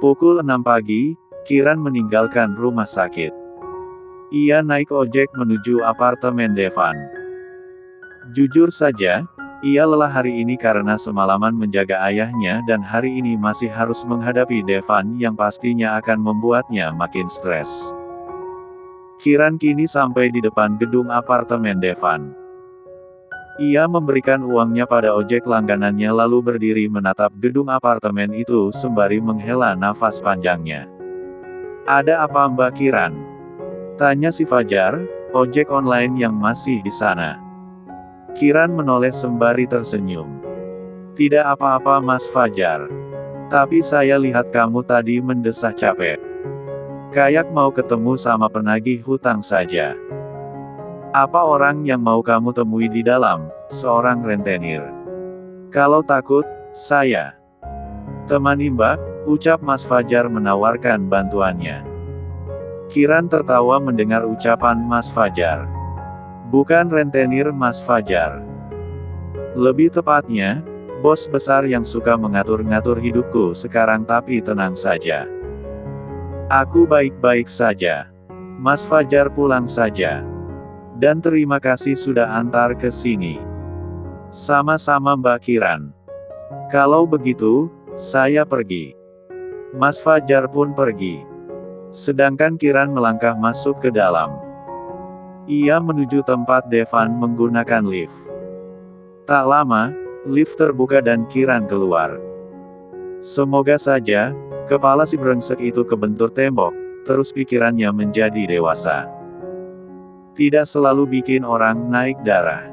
Pukul 6 pagi, Kiran meninggalkan rumah sakit. Ia naik ojek menuju apartemen Devan. Jujur saja, ia lelah hari ini karena semalaman menjaga ayahnya dan hari ini masih harus menghadapi Devan yang pastinya akan membuatnya makin stres. Kiran kini sampai di depan gedung apartemen Devan. Ia memberikan uangnya pada ojek langganannya lalu berdiri menatap gedung apartemen itu sembari menghela nafas panjangnya. "Ada apa Mbak Kiran?" tanya si Fajar, ojek online yang masih di sana. Kiran menoleh sembari tersenyum. "Tidak apa-apa Mas Fajar. Tapi saya lihat kamu tadi mendesah capek. Kayak mau ketemu sama penagih hutang saja. Apa orang yang mau kamu temui di dalam?" Seorang rentenir. "Kalau takut, saya temani Mbak," ucap Mas Fajar menawarkan bantuannya. Kiran tertawa mendengar ucapan Mas Fajar. Bukan rentenir Mas Fajar. Lebih tepatnya, bos besar yang suka mengatur-ngatur hidupku sekarang, tapi tenang saja. Aku baik-baik saja. Mas Fajar pulang saja. Dan terima kasih sudah antar ke sini. Sama-sama Mbak Kiran. Kalau begitu, saya pergi. Mas Fajar pun pergi. Sedangkan Kiran melangkah masuk ke dalam. Ia menuju tempat Devan menggunakan lift. Tak lama, lift terbuka dan Kiran keluar. Semoga saja, kepala si brengsek itu kebentur tembok, terus pikirannya menjadi dewasa. Tidak selalu bikin orang naik darah.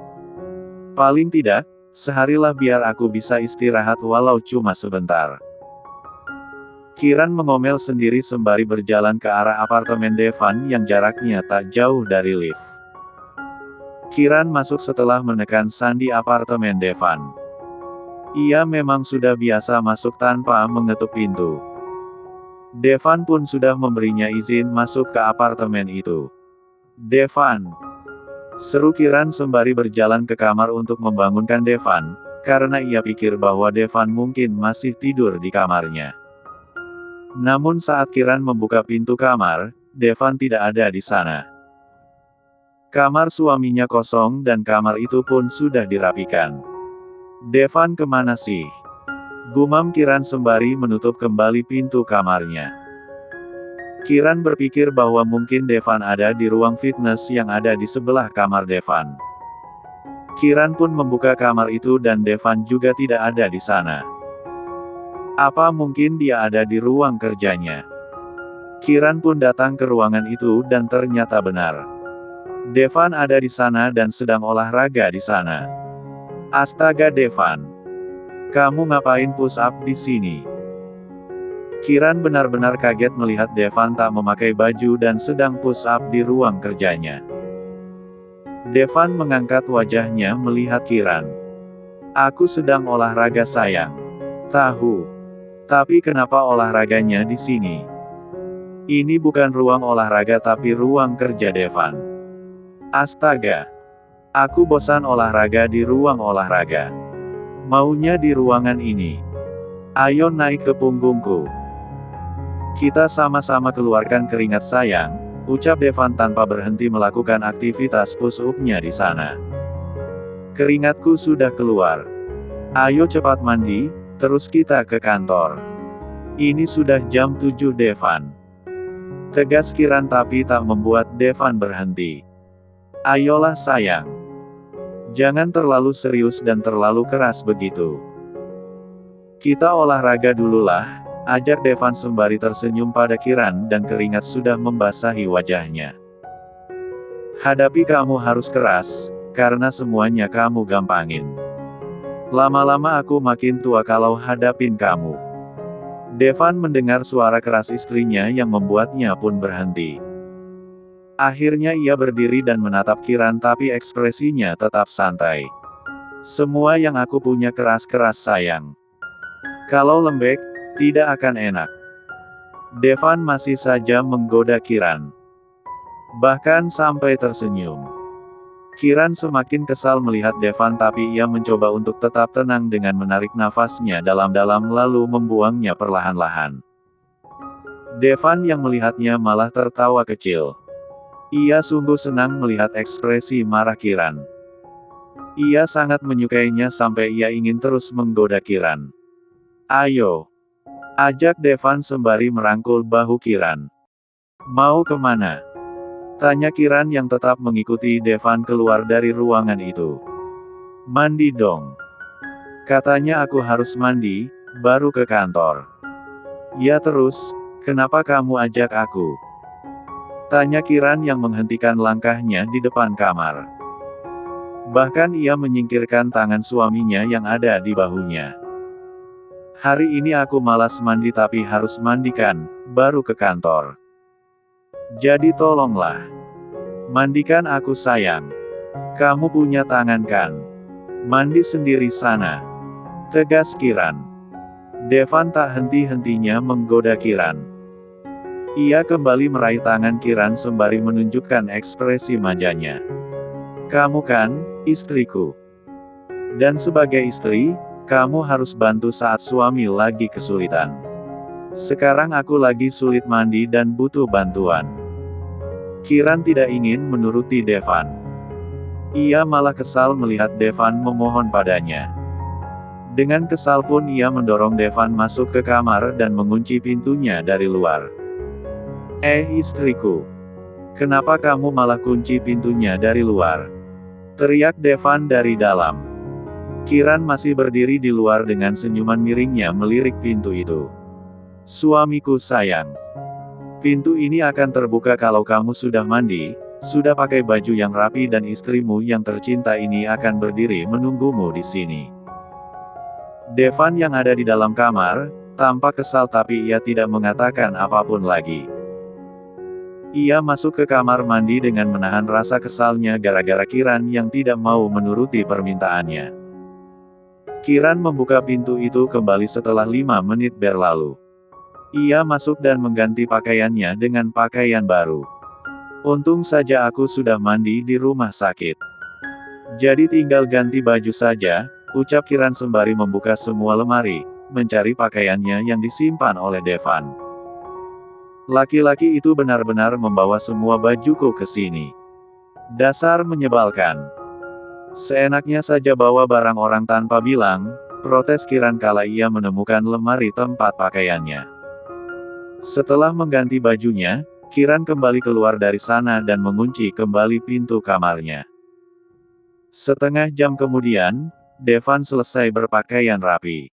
Paling tidak, seharilah biar aku bisa istirahat walau cuma sebentar. Kiran mengomel sendiri sembari berjalan ke arah apartemen Devan yang jaraknya tak jauh dari lift. Kiran masuk setelah menekan sandi apartemen Devan. Ia memang sudah biasa masuk tanpa mengetuk pintu. Devan pun sudah memberinya izin masuk ke apartemen itu. "Devan!" seru Kiran sembari berjalan ke kamar untuk membangunkan Devan, karena ia pikir bahwa Devan mungkin masih tidur di kamarnya. Namun saat Kiran membuka pintu kamar, Devan tidak ada di sana. Kamar suaminya kosong dan kamar itu pun sudah dirapikan. "Devan kemana sih?" gumam Kiran sembari menutup kembali pintu kamarnya. Kiran berpikir bahwa mungkin Devan ada di ruang fitness yang ada di sebelah kamar Devan. Kiran pun membuka kamar itu dan Devan juga tidak ada di sana. Apa mungkin dia ada di ruang kerjanya? Kiran pun datang ke ruangan itu dan ternyata benar. Devan ada di sana dan sedang olahraga di sana. Astaga Devan! Kamu ngapain push up di sini? Kiran benar-benar kaget melihat Devan tak memakai baju dan sedang push up di ruang kerjanya. Devan mengangkat wajahnya melihat Kiran. "Aku sedang olahraga sayang." "Tahu. Tapi kenapa olahraganya di sini?" "Ini bukan ruang olahraga tapi ruang kerja Devan." "Astaga. Aku bosan olahraga di ruang olahraga. Maunya di ruangan ini. Ayo naik ke punggungku. Kita sama-sama keluarkan keringat sayang," ucap Devan tanpa berhenti melakukan aktivitas push-up-nya di sana. "Keringatku sudah keluar. Ayo cepat mandi, terus kita ke kantor. Ini sudah jam 7 Devan." Tegas Kiran tapi tak membuat Devan berhenti. "Ayolah sayang. Jangan terlalu serius dan terlalu keras begitu. Kita olahraga dululah," ajak Devan sembari tersenyum pada Kiran dan keringat sudah membasahi wajahnya. "Hadapi kamu harus keras, karena semuanya kamu gampangin. Lama-lama aku makin tua kalau hadapin kamu." Devan mendengar suara keras istrinya yang membuatnya pun berhenti. Akhirnya ia berdiri dan menatap Kiran tapi ekspresinya tetap santai. "Semua yang aku punya keras-keras sayang. Kalau lembek, tidak akan enak." Devan masih saja menggoda Kiran. Bahkan sampai tersenyum. Kiran semakin kesal melihat Devan tapi ia mencoba untuk tetap tenang dengan menarik nafasnya dalam-dalam lalu membuangnya perlahan-lahan. Devan yang melihatnya malah tertawa kecil. Ia sungguh senang melihat ekspresi marah Kiran. Ia sangat menyukainya sampai ia ingin terus menggoda Kiran. Ayo, ajak Devan sembari merangkul bahu Kiran. Mau kemana? Tanya Kiran yang tetap mengikuti Devan keluar dari ruangan itu. Mandi dong. Katanya aku harus mandi, baru ke kantor. Ya terus, kenapa kamu ajak aku? Tanya Kiran yang menghentikan langkahnya di depan kamar. Bahkan ia menyingkirkan tangan suaminya yang ada di bahunya. Hari ini aku malas mandi tapi harus mandikan, baru ke kantor. Jadi tolonglah. Mandikan aku sayang. Kamu punya tangan kan? Mandi sendiri sana. Tegas Kiran. Devan tak henti-hentinya menggoda Kiran. Ia kembali meraih tangan Kiran sembari menunjukkan ekspresi manjanya. Kamu kan, istriku. Dan sebagai istri, kamu harus bantu saat suami lagi kesulitan. Sekarang aku lagi sulit mandi dan butuh bantuan. Kiran tidak ingin menuruti Devan. Ia malah kesal melihat Devan memohon padanya. Dengan kesal pun ia mendorong Devan masuk ke kamar dan mengunci pintunya dari luar. Istriku. Kenapa kamu malah kunci pintunya dari luar? Teriak Devan dari dalam. Kiran masih berdiri di luar dengan senyuman miringnya melirik pintu itu. Suamiku sayang. Pintu ini akan terbuka kalau kamu sudah mandi, sudah pakai baju yang rapi dan istrimu yang tercinta ini akan berdiri menunggumu di sini. Devan yang ada di dalam kamar, tampak kesal tapi ia tidak mengatakan apapun lagi. Ia masuk ke kamar mandi dengan menahan rasa kesalnya gara-gara Kiran yang tidak mau menuruti permintaannya. Kiran membuka pintu itu kembali setelah 5 menit berlalu. Ia masuk dan mengganti pakaiannya dengan pakaian baru. Untung saja aku sudah mandi di rumah sakit. Jadi tinggal ganti baju saja, ucap Kiran sembari membuka semua lemari, mencari pakaiannya yang disimpan oleh Devan. Laki-laki itu benar-benar membawa semua bajuku ke sini. Dasar menyebalkan. Seenaknya saja bawa barang orang tanpa bilang, protes Kiran kala ia menemukan lemari tempat pakaiannya. Setelah mengganti bajunya, Kiran kembali keluar dari sana dan mengunci kembali pintu kamarnya. Setengah jam kemudian, Devan selesai berpakaian rapi.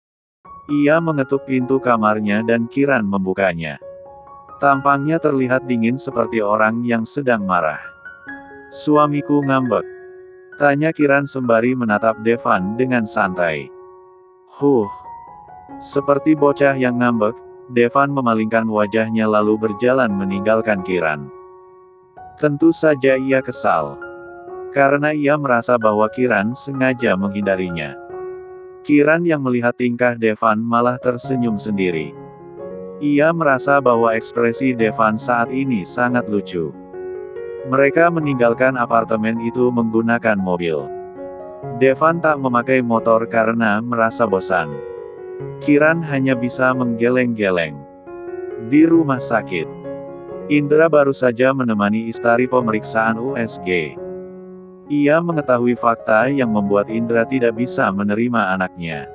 Ia mengetuk pintu kamarnya dan Kiran membukanya. Tampangnya terlihat dingin seperti orang yang sedang marah. Suamiku ngambek. Tanya Kiran sembari menatap Devan dengan santai. Seperti bocah yang ngambek, Devan memalingkan wajahnya lalu berjalan meninggalkan Kiran. Tentu saja ia kesal. Karena ia merasa bahwa Kiran sengaja menghindarinya. Kiran yang melihat tingkah Devan malah tersenyum sendiri. Ia merasa bahwa ekspresi Devan saat ini sangat lucu. Mereka meninggalkan apartemen itu menggunakan mobil. Devan tak memakai motor karena merasa bosan. Kiran hanya bisa menggeleng-geleng. Di rumah sakit, Indra baru saja menemani Istari pemeriksaan USG. Ia mengetahui fakta yang membuat Indra tidak bisa menerima anaknya.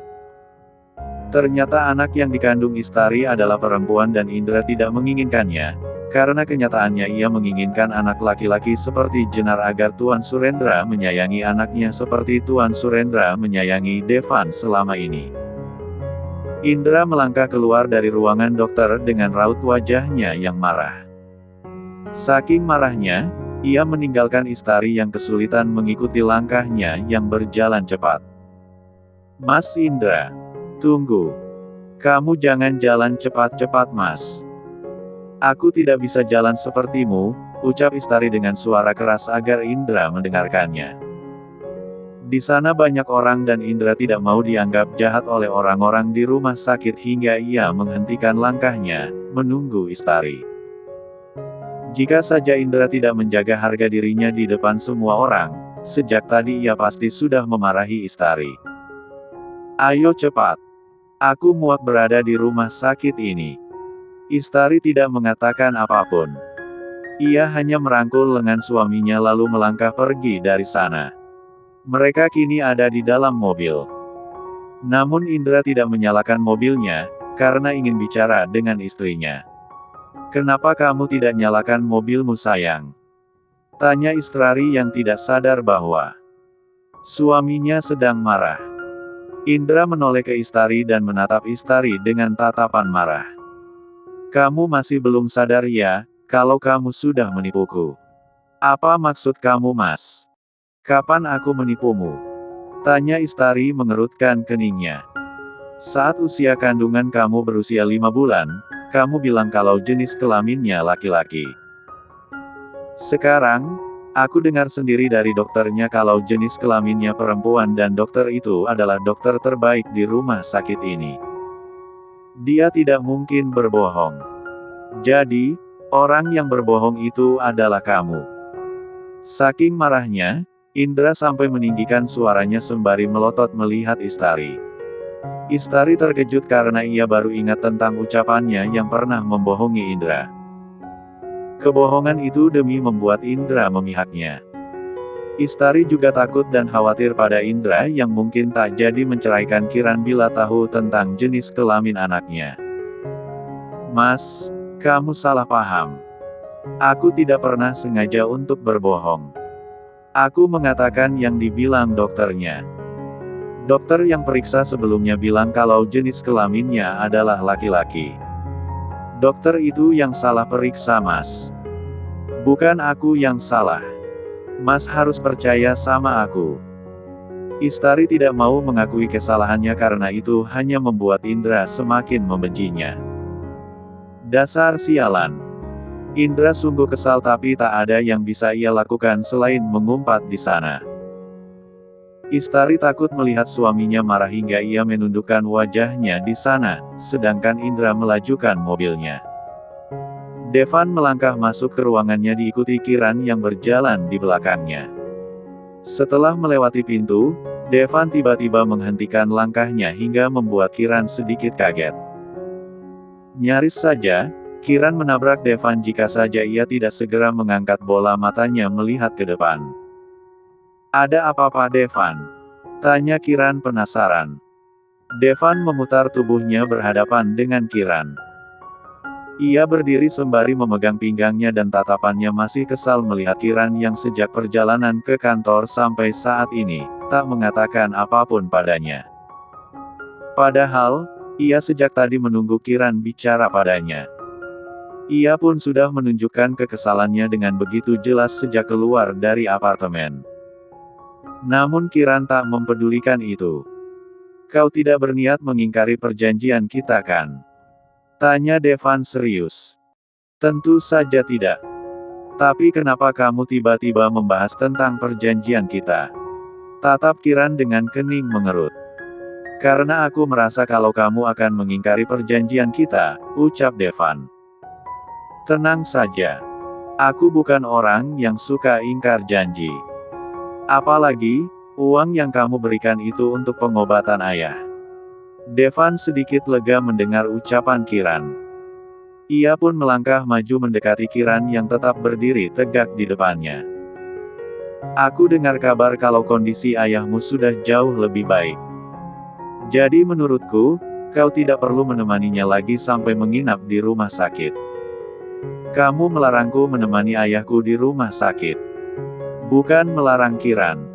Ternyata anak yang dikandung Istari adalah perempuan dan Indra tidak menginginkannya, karena kenyataannya ia menginginkan anak laki-laki seperti Jenar agar Tuan Surendra menyayangi anaknya seperti Tuan Surendra menyayangi Devan selama ini. Indra melangkah keluar dari ruangan dokter dengan raut wajahnya yang marah. Saking marahnya, ia meninggalkan Istari yang kesulitan mengikuti langkahnya yang berjalan cepat. Mas Indra. Tunggu. Kamu jangan jalan cepat-cepat mas. Aku tidak bisa jalan sepertimu, ucap Istari dengan suara keras agar Indra mendengarkannya. Di sana banyak orang dan Indra tidak mau dianggap jahat oleh orang-orang di rumah sakit hingga ia menghentikan langkahnya, menunggu Istari. Jika saja Indra tidak menjaga harga dirinya di depan semua orang, sejak tadi ia pasti sudah memarahi Istari. Ayo cepat. Aku muak berada di rumah sakit ini. Istari tidak mengatakan apapun. Ia hanya merangkul lengan suaminya lalu melangkah pergi dari sana. Mereka kini ada di dalam mobil. Namun Indra tidak menyalakan mobilnya, karena ingin bicara dengan istrinya. "Kenapa kamu tidak nyalakan mobilmu sayang?" tanya Istari yang tidak sadar bahwa suaminya sedang marah. Indra menoleh ke Istari dan menatap Istari dengan tatapan marah. "Kamu masih belum sadar ya, kalau kamu sudah menipuku?" "Apa maksud kamu Mas? Kapan aku menipumu?" tanya Istari mengerutkan keningnya. "Saat usia kandungan kamu berusia 5 bulan, kamu bilang kalau jenis kelaminnya laki-laki. Sekarang, aku dengar sendiri dari dokternya kalau jenis kelaminnya perempuan dan dokter itu adalah dokter terbaik di rumah sakit ini. Dia tidak mungkin berbohong. Jadi, orang yang berbohong itu adalah kamu." Saking marahnya, Indra sampai meninggikan suaranya sembari melotot melihat Istari. Istari terkejut karena ia baru ingat tentang ucapannya yang pernah membohongi Indra. Kebohongan itu demi membuat Indra memihaknya. Istari juga takut dan khawatir pada Indra yang mungkin tak jadi menceraikan Kiran bila tahu tentang jenis kelamin anaknya. "Mas, kamu salah paham. Aku tidak pernah sengaja untuk berbohong. Aku mengatakan yang dibilang dokternya. Dokter yang periksa sebelumnya bilang kalau jenis kelaminnya adalah laki-laki. Dokter itu yang salah periksa Mas. Bukan aku yang salah. Mas harus percaya sama aku." Istari tidak mau mengakui kesalahannya karena itu hanya membuat Indra semakin membencinya. Dasar sialan. Indra sungguh kesal tapi tak ada yang bisa ia lakukan selain mengumpat di sana. Istari takut melihat suaminya marah hingga ia menundukkan wajahnya di sana, sedangkan Indra melajukan mobilnya. Devan melangkah masuk ke ruangannya diikuti Kiran yang berjalan di belakangnya. Setelah melewati pintu, Devan tiba-tiba menghentikan langkahnya hingga membuat Kiran sedikit kaget. Nyaris saja, Kiran menabrak Devan jika saja ia tidak segera mengangkat bola matanya melihat ke depan. "Ada apa-apa Devan?" tanya Kiran penasaran. Devan memutar tubuhnya berhadapan dengan Kiran. Ia berdiri sembari memegang pinggangnya dan tatapannya masih kesal melihat Kiran yang sejak perjalanan ke kantor sampai saat ini, tak mengatakan apapun padanya. Padahal, ia sejak tadi menunggu Kiran bicara padanya. Ia pun sudah menunjukkan kekesalannya dengan begitu jelas sejak keluar dari apartemen. Namun Kiran tak mempedulikan itu. "Kau tidak berniat mengingkari perjanjian kita kan?" tanya Devan serius. "Tentu saja tidak. Tapi kenapa kamu tiba-tiba membahas tentang perjanjian kita?" tatap Kiran dengan kening mengerut. "Karena aku merasa kalau kamu akan mengingkari perjanjian kita," ucap Devan. "Tenang saja. Aku bukan orang yang suka ingkar janji. Apalagi, uang yang kamu berikan itu untuk pengobatan ayah." Devan sedikit lega mendengar ucapan Kiran. Ia pun melangkah maju mendekati Kiran yang tetap berdiri tegak di depannya. "Aku dengar kabar kalau kondisi ayahmu sudah jauh lebih baik. Jadi menurutku, kau tidak perlu menemaninya lagi sampai menginap di rumah sakit. Kamu melarangku menemani ayahku di rumah sakit." "Bukan melarang Kiran.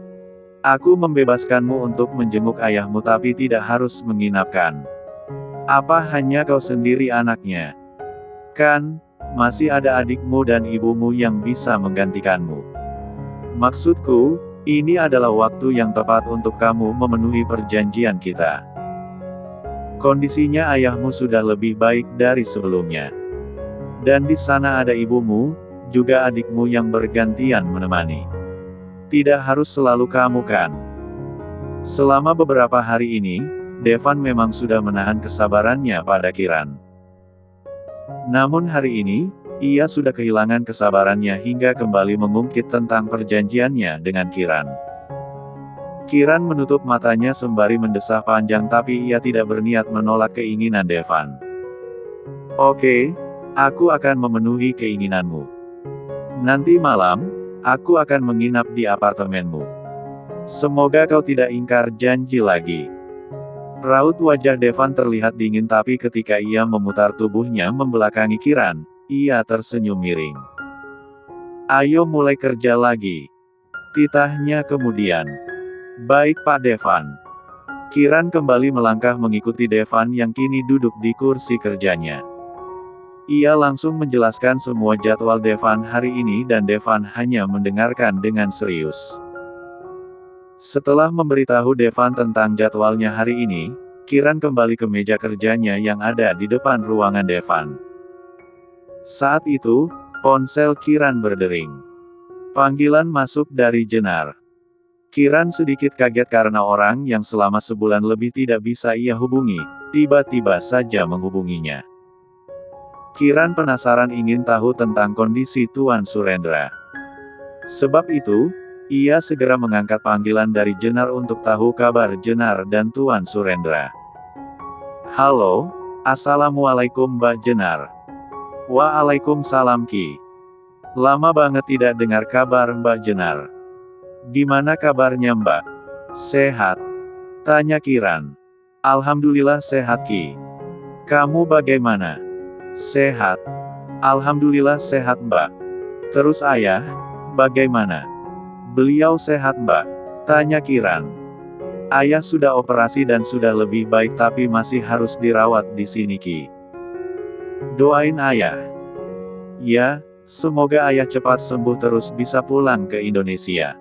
Aku membebaskanmu untuk menjenguk ayahmu tapi tidak harus menginapkan. Apa hanya kau sendiri anaknya? Kan, masih ada adikmu dan ibumu yang bisa menggantikanmu. Maksudku, ini adalah waktu yang tepat untuk kamu memenuhi perjanjian kita. Kondisinya ayahmu sudah lebih baik dari sebelumnya. Dan di sana ada ibumu, juga adikmu yang bergantian menemani. Tidak harus selalu kamu kan?" Selama beberapa hari ini, Devan memang sudah menahan kesabarannya pada Kiran. Namun hari ini, ia sudah kehilangan kesabarannya hingga kembali mengungkit tentang perjanjiannya dengan Kiran. Kiran menutup matanya sembari mendesah panjang tapi ia tidak berniat menolak keinginan Devan. "Oke, Aku akan memenuhi keinginanmu. Nanti malam, aku akan menginap di apartemenmu. Semoga kau tidak ingkar janji lagi. Raut wajah Devan terlihat dingin tapi ketika ia memutar tubuhnya membelakangi Kiran, ia tersenyum miring. Ayo mulai kerja lagi. Titahnya kemudian. Baik Pak Devan. Kiran kembali melangkah mengikuti Devan yang kini duduk di kursi kerjanya. Ia langsung menjelaskan semua jadwal Devan hari ini dan Devan hanya mendengarkan dengan serius. Setelah memberitahu Devan tentang jadwalnya hari ini, Kiran kembali ke meja kerjanya yang ada di depan ruangan Devan. Saat itu, ponsel Kiran berdering. Panggilan masuk dari Jenar. Kiran sedikit kaget karena orang yang selama sebulan lebih tidak bisa ia hubungi, tiba-tiba saja menghubunginya. Kiran penasaran ingin tahu tentang kondisi Tuan Surendra. Sebab itu, ia segera mengangkat panggilan dari Jenar untuk tahu kabar Jenar dan Tuan Surendra. Halo, Assalamualaikum Mbak Jenar. Waalaikumsalam Ki. Lama banget tidak dengar kabar Mbak Jenar. Gimana kabarnya Mbak? Sehat? Tanya Kiran. Alhamdulillah sehat Ki. Kamu bagaimana? Sehat. Alhamdulillah sehat Mbak. Terus ayah, bagaimana? Beliau sehat Mbak. Tanya Kiran. Ayah sudah operasi dan sudah lebih baik tapi masih harus dirawat di sini Ki. Doain ayah. Ya, semoga ayah cepat sembuh terus bisa pulang ke Indonesia.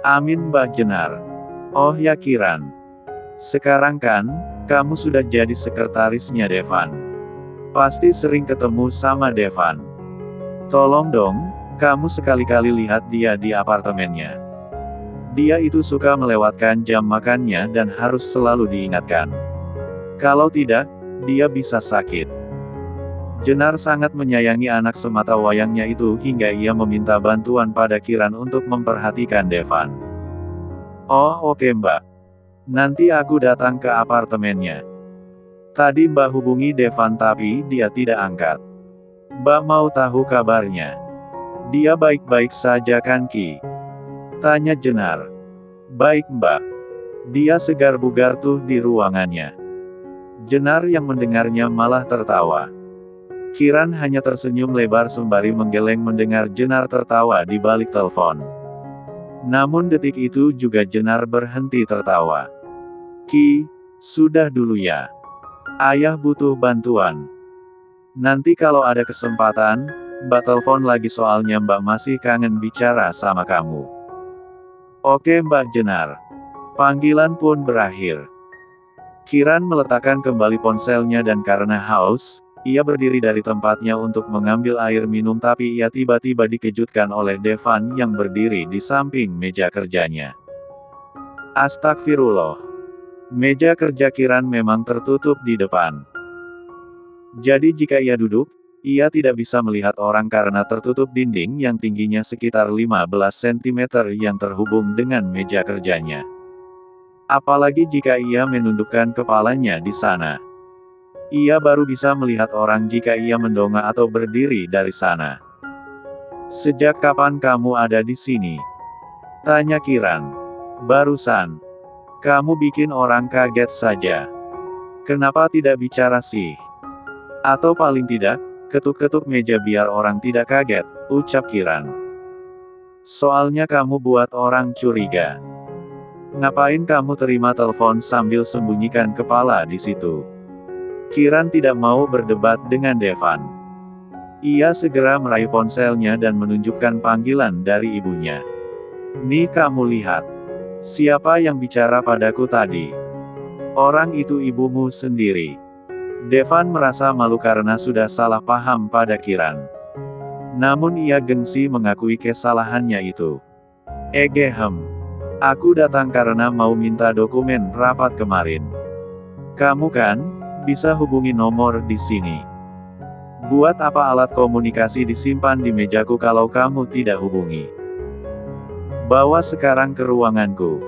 Amin Mbak Jenar. Oh ya Kiran. Sekarang kan, kamu sudah jadi sekretarisnya Devan. Pasti sering ketemu sama Devan. Tolong dong, kamu sekali-kali lihat dia di apartemennya. Dia itu suka melewatkan jam makannya dan harus selalu diingatkan. Kalau tidak, dia bisa sakit. Jenar sangat menyayangi anak semata wayangnya itu hingga ia meminta bantuan pada Kiran untuk memperhatikan Devan. Oh oke Mbak. Nanti aku datang ke apartemennya. Tadi Mbak hubungi Devan tapi dia tidak angkat. Mbak mau tahu kabarnya. Dia baik-baik saja kan Ki? Tanya Jenar. Baik Mbak. Dia segar bugar tuh di ruangannya. Jenar yang mendengarnya malah tertawa. Kiran hanya tersenyum lebar sembari menggeleng mendengar Jenar tertawa di balik telepon. Namun detik itu juga Jenar berhenti tertawa. Ki, sudah dulu ya. Ayah butuh bantuan. Nanti kalau ada kesempatan, Mbak telepon lagi soalnya Mbak masih kangen bicara sama kamu. Oke Mbak Jenar. Panggilan pun berakhir. Kiran meletakkan kembali ponselnya dan karena haus, ia berdiri dari tempatnya untuk mengambil air minum tapi ia tiba-tiba dikejutkan oleh Devan yang berdiri di samping meja kerjanya. Astagfirullah. Meja kerja Kiran memang tertutup di depan. Jadi jika ia duduk, ia tidak bisa melihat orang karena tertutup dinding yang tingginya sekitar 15 cm yang terhubung dengan meja kerjanya. Apalagi jika ia menundukkan kepalanya di sana. Ia baru bisa melihat orang jika ia mendongak atau berdiri dari sana. Sejak kapan kamu ada di sini? Tanya Kiran. Barusan. Kamu bikin orang kaget saja. Kenapa tidak bicara sih? Atau paling tidak, ketuk-ketuk meja biar orang tidak kaget, ucap Kiran. Soalnya kamu buat orang curiga. Ngapain kamu terima telepon sambil sembunyikan kepala di situ? Kiran tidak mau berdebat dengan Devan. Ia segera meraih ponselnya dan menunjukkan panggilan dari ibunya. Nih kamu lihat. Siapa yang bicara padaku tadi? Orang itu ibumu sendiri. Devan merasa malu karena sudah salah paham pada Kiran. Namun ia gengsi mengakui kesalahannya itu. Egehem. Aku datang karena mau minta dokumen rapat kemarin. Kamu kan, bisa hubungi nomor di sini. Buat apa alat komunikasi disimpan di mejaku kalau kamu tidak hubungi? Bawa sekarang ke ruanganku.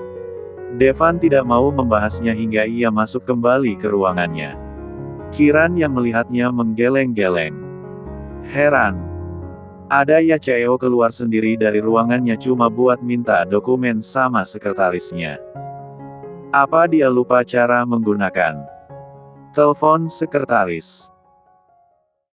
Devan tidak mau membahasnya hingga ia masuk kembali ke ruangannya. Kiran yang melihatnya menggeleng-geleng. Heran. Ada ya CEO keluar sendiri dari ruangannya cuma buat minta dokumen sama sekretarisnya. Apa dia lupa cara menggunakan telepon sekretaris?